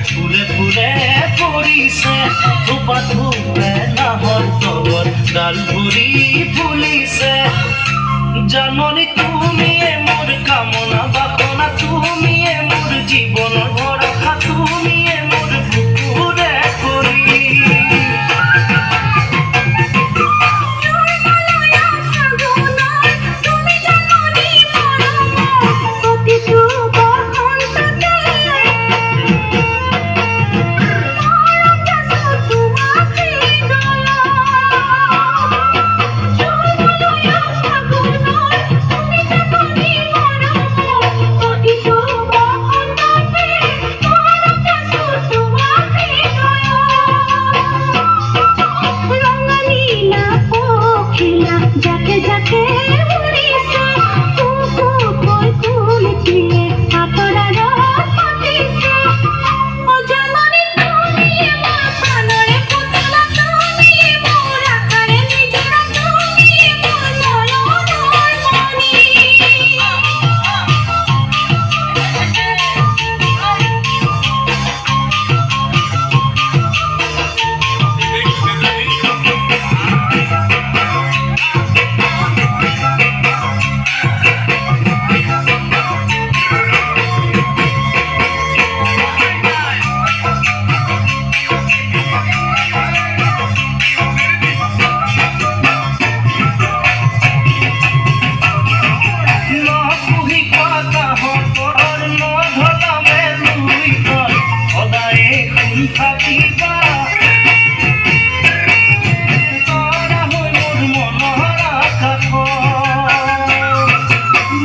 ফুলে ফুলে পৰিছে থোপা থোপে নাহৰ তলত ডাল ভৰি ফুলিছে জাননী তুমিয়ে মোৰ কামনা বাসনা তুমিয়ে মোৰ জীৱনৰ ভৰসা তুমিয়ে মোৰ বুকুৰে কৰি যাকে যাকে উড়িছে কুকু কই কুলিয়ে আতরার পাতিছে ও জাননি তুমি আমার প্রাণরে পুতলা তুমি মোর আকারে নিজরা তুমি মোর নয়নের মনি থাকিবা তৰা হৈ মোৰ মনৰ আকাশ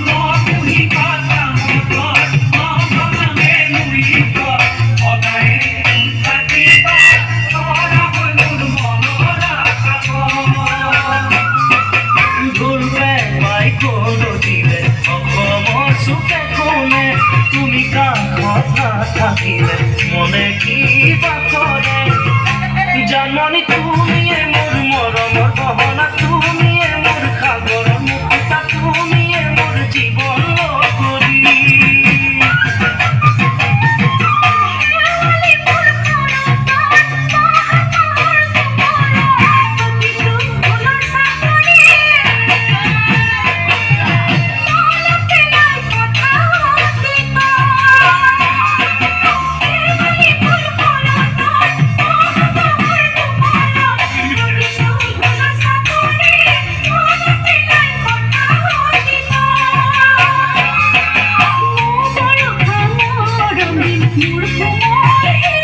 নপুহিবা তাহঁতৰ নভনামে নুইব সদায় থাকিবা তৰা হৈ মোৰ মনৰ আকাশ ঘূৰে পাই গলো দিলে অসমৰ চুকে কোণে তুমি কাষত নাথাকিলে মনে কিবা কৰে জাননী তুমিয়ে মোৰ মৰমৰ গহনা তুমিয়ে মোৰ সাগৰৰ মুকুতা তুমিয়ে মোৰ জীৱন কৰি You're